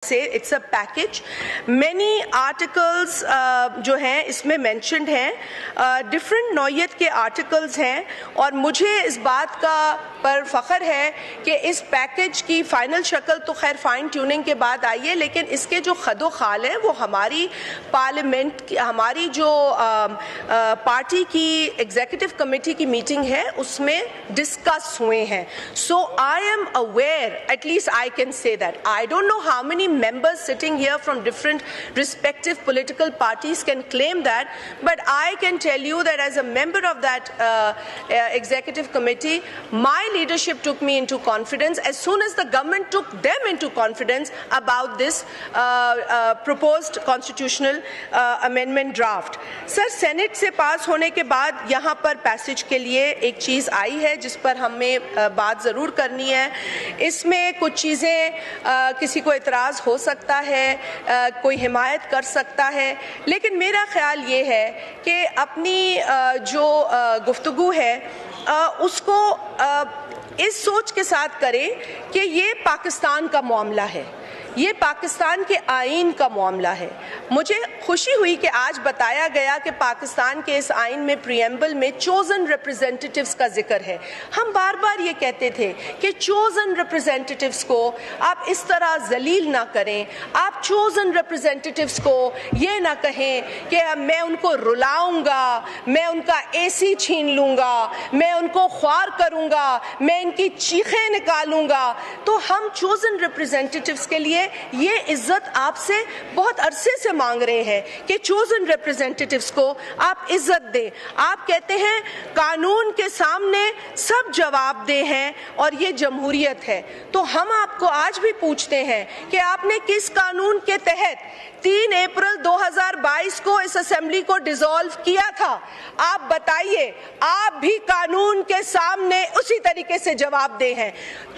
It's a package. Many articles जो हैं इसमें mentioned हैं, different नौयत के articles हैं और मुझे इस बात का पर फ़ख्र है कि इस पैकेज की फ़ाइनल शक्ल तो खैर फाइन ट्यूनिंग के बाद आई है, लेकिन इसके जो खदो खाल हैं वो हमारी पार्लियामेंट की, हमारी जो पार्टी की एग्जीक्यूटिव कमेटी की मीटिंग है उसमें डिस्कस हुए हैं. So I am aware, at least I can say that. I don't know how many members sitting here from different respective political parties can claim that, but I can tell you that as a member of that executive committee, my leadership took me into confidence as soon as the government took them into confidence about this proposed constitutional amendment draft. Sir, Senate से पास होने के बाद यहाँ पर passage के लिए एक चीज़ आई है जिस पर हमें बात ज़रूर करनी है. इसमें कुछ चीज़ें किसी को इतराज़ हो सकता है, कोई हिमायत कर सकता है, लेकिन मेरा ख्याल ये है कि अपनी जो गुफ्तगू है उसको इस सोच के साथ करें कि ये पाकिस्तान का मामला है, ये पाकिस्तान के आइन का मामला है. मुझे खुशी हुई कि आज बताया गया कि पाकिस्तान के इस आइन में प्रीएम्बल में चोजन रिप्रेजेंटेटिव्स का जिक्र है. हम बार बार ये कहते थे कि चोजन रिप्रेजेंटेटिव्स को आप इस तरह जलील ना करें, आप चोजन रिप्रेजेंटेटिव्स को ये ना कहें कि मैं उनको रुलाऊंगा, मैं उनका एसी छीन लूंगा, मैं उनको ख्वार करूंगा, मैं इनकी चीखें निकालूंगा. तो हम चोजन रिप्रेजेंटेटिव्स के लिए ये इज्जत आपसे बहुत अरसे से मांग रहे हैं कि चोजन रिप्रेजेंटेटिव्स को आप इज्जत दें. आप कहते हैं कानून के सामने सब जवाबदेह हैं और ये जमहूरियत है, तो हम आपको आज भी पूछते हैं कि आपने किस कानून के तहत 3 अप्रैल 2022 को इस असेंबली को डिसॉल्व किया था? आप बताइए. आप भी कानून के सामने उसी तरीके से जवाबदेह हैं.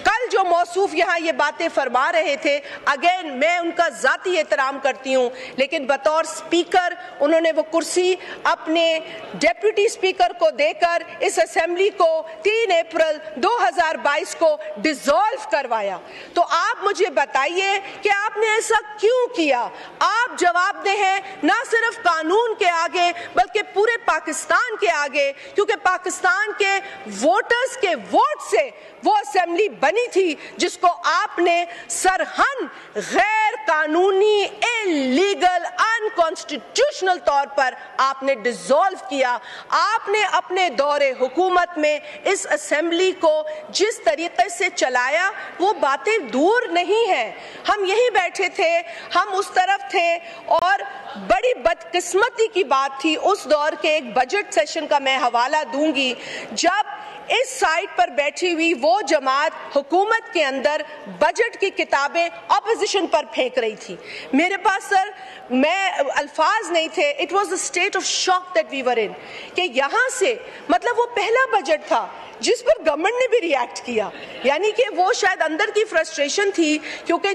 कल जो मौसूफ यहाँ ये बातें फरमा रहे थे, अगेन मैं उनका जाती एहतराम करती हूँ, लेकिन बतौर स्पीकर उन्होंने वो कुर्सी अपने डेप्यूटी स्पीकर को देकर इस असेंबली को 3 अप्रैल 2022 को डिसॉल्व करवाया. तो आप मुझे बताइए कि आपने ऐसा क्यों किया? आप जवाबदेह हैं ना सिर्फ कानून के आगे बल्कि पूरे पाकिस्तान के आगे, क्योंकि पाकिस्तान के वोटर्स के वोट से वो असेंबली बनी थी जिसको आपने सरहन गैर कानूनी, इलीगल, अनकॉन्स्टिट्यूशनल तौर पर आपने डिसॉल्व किया. आपने अपने दौरे हुकूमत में इस असेंबली को जिस तरीके से चलाया वो बातें दूर नहीं है. हम यहीं बैठे थे, हम उस तरफ थे और बड़ी बदकिस्मती की बात थी उस दौर के एक बजट सेशन का मैं हवाला दूंगी जब इस साइड पर बैठी हुई वो जमात हुकूमत के अंदर बजट की किताबें ऑपोजिशन पर फेंक रही थी. मेरे पास सर मैं अल्फाज नहीं थे. It was the state of shock that we were in कि यहाँ से मतलब वो पहला बजट था जिस पर गवर्नमेंट ने भी रिएक्ट किया, यानी कि वो शायद अंदर की फ्रस्ट्रेशन थी क्योंकि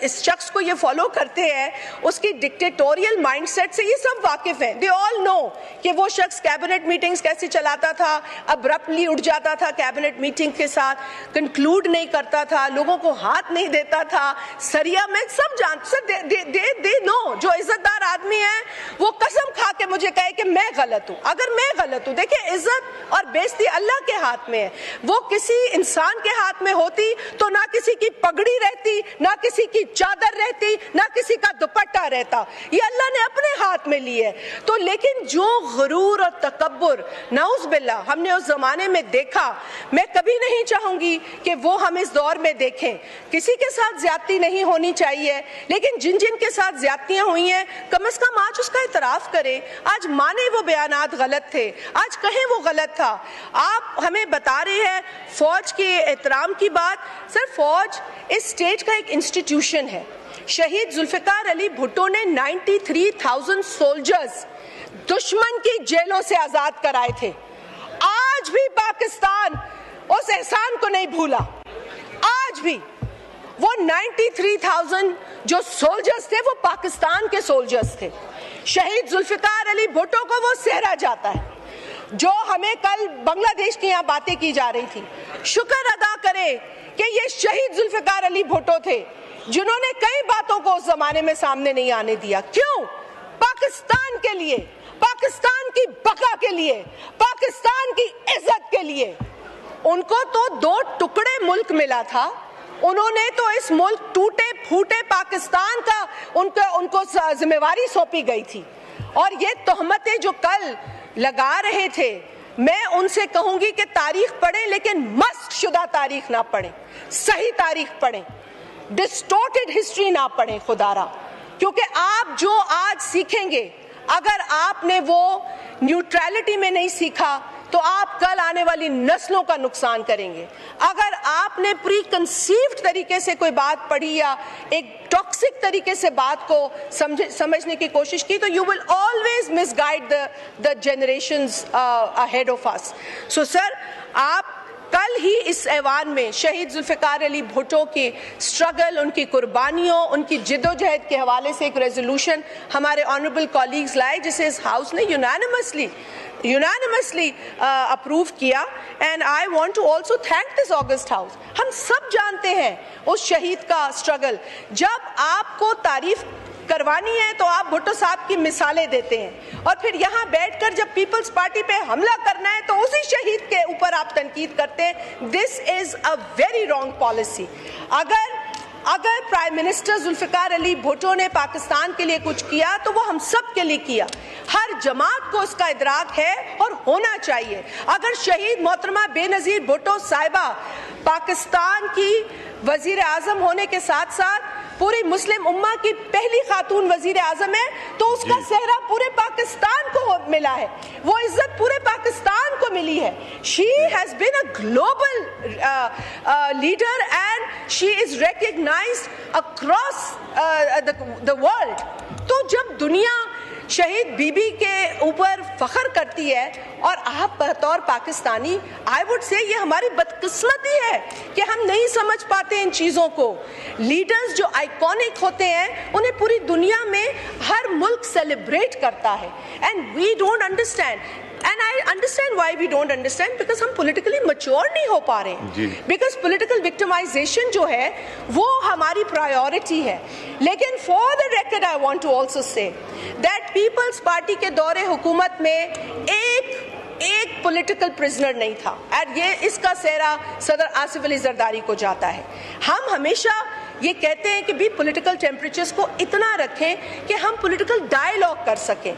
इस शख्स को ये फॉलो करते हैं उसकी डिक्टेटोरियल माइंडसेट से ये सब वाकिफ हैं. दे ऑल नो कि वो शख्स कैबिनेट मीटिंग्स कैसे चलाता था, अब्रप्टली उठ जाता था कैबिनेट मीटिंग के साथ, कंक्लूड नहीं करता था, लोगों को हाथ नहीं देता था, सरिया में सब जानते. दे नो, जो इज्जतदार आदमी है वो कसम खा के मुझे कहे कि मैं गलत हूँ. अगर मैं गलत हूँ, देखिए इज्जत और बेइज्जती अल्लाह के हाथ में है. वो किसी इंसान के हाथ में होती तो ना किसी की पगड़ी रहती, ना किसी की चादर रहती, ना किसी का दुपट्टा रहता. ये अल्लाह ने अपने हाथ में ली है. तो लेकिन जो गुरूर और तकब्बुर नाउज़ बिल्लाह हमने उस जमाने में देखा, मैं कभी नहीं चाहूंगी कि वो हम इस दौर में देखें. किसी के साथ ज्यादती नहीं होनी चाहिए, लेकिन जिन जिन के साथ ज्यादतियां हुई हैं कम से कम आज उसका इतराफ करें. आज माने वो बयानात गलत थे, आज कहें वो गलत था. आप हमें बता रहे हैं फौज के एहतराम की बात. सर, फौज इस स्टेट का एक इंस्टीट्यूशन है. शहीद जुल्फिकार अली भुट्टो ने 93,000 सोल्जर्स दुश्मन की जेलों से आजाद कराए थे. आज भी पाकिस्तान उस एहसान को नहीं भूला. आज भी वो 93,000 जो सोल्जर्स थे वो पाकिस्तान के सोल्जर्स थे. शहीद जुल्फिकार अली भुट्टो को वो सहरा जाता है. जो हमें कल बांग्लादेश की यहाँ बातें की जा रही थी, शुक्र अदा करें कि ये शहीद जुल्फिकार अली भुट्टो थे. जिन्होंने कई बातों को उस जमाने में सामने नहीं आने दिया। क्यों? पाकिस्तान के लिए, पाकिस्तान की बका के लिए, पाकिस्तान की इज्जत के लिए। उनको तो 2 टुकड़े मुल्क मिला था, उन्होंने तो इस मुल्क टूटे फूटे पाकिस्तान का उनको जिम्मेवारी सौंपी गई थी। और ये तोहमतें जो कल लगा रहे थे, मैं उनसे कहूंगी कि तारीख पढ़ें, लेकिन मस्त शुदा तारीख ना पढ़ें, सही तारीख पढ़ें, डिस्टोर्टेड हिस्ट्री ना पढ़ें खुदारा। क्योंकि आप जो आज सीखेंगे, अगर आपने वो न्यूट्रलिटी में नहीं सीखा तो आप कल आने वाली नस्लों का नुकसान करेंगे। अगर आपने प्री कंसीव्ड तरीके से कोई बात पढ़ी या एक टॉक्सिक तरीके से बात को समझने की कोशिश की, तो you will always misguide the generations ahead of us. So sir, आप कल ही इस ऐवान में शहीद जुल्फिकार अली भुट्टो की स्ट्रगल, उनकी कुर्बानियों, उनकी जिद्दोजहद के हवाले से एक रेजोल्यूशन हमारे ऑनरेबल कॉलीग्स लाए, जिसे इस हाउस ने यूनानिमसली अप्रूव किया। And I want to also thank this august house. हम सब जानते हैं उस शहीद का स्ट्रगल। जब आपको तारीफ करवानी है तो आप भुट्टो साहब की मिसालें देते हैं, और फिर यहाँ बैठकर जब पीपल्स पार्टी पे हमला करना है तो उसी शहीद के ऊपर आप तनकीद करते हैं। This is a very wrong policy. अगर प्राइम मिनिस्टर जुल्फिकार अली भुट्टो ने पाकिस्तान के लिए कुछ किया तो वो हम सब के लिए किया। हर जमात को उसका इदराक है और होना चाहिए। अगर शहीद मोहतरमा बेनजीर भुट्टो साहिबा पाकिस्तान की वजीर आजम होने के साथ साथ पूरी मुस्लिम उम्मा की पहली खातून वजीर आजम है, तो उसका सेहरा पूरे पाकिस्तान को मिला है, वो इज्जत पूरे पाकिस्तान को मिली है। She has been a global leader and she is recognised across the world. तो जब दुनिया शहीद बीबी के ऊपर फख्र करती है और आप बतौर पाकिस्तानी, आई वुड से ये हमारी बदकिस्मती है कि हम नहीं समझ पाते इन चीज़ों को। लीडर्स जो आइकॉनिक होते हैं उन्हें पूरी दुनिया में हर मुल्क सेलिब्रेट करता है, and we don't understand. And I understand why we don't understand, because हम politically mature नहीं हो पा रहे हैं, because political victimization जो है वो हमारी priority है। लेकिन for the record I want to also say that People's Party के दौरे हुकूमत में एक पॉलिटिकल प्रिजनर नहीं था, और ये इसका सेहरा सदर आसिफ अली जरदारी को जाता है। हम हमेशा ये कहते हैं कि भी पॉलिटिकल टेम्परेचर्स को इतना रखें कि हम पॉलिटिकल डायलॉग कर सकें।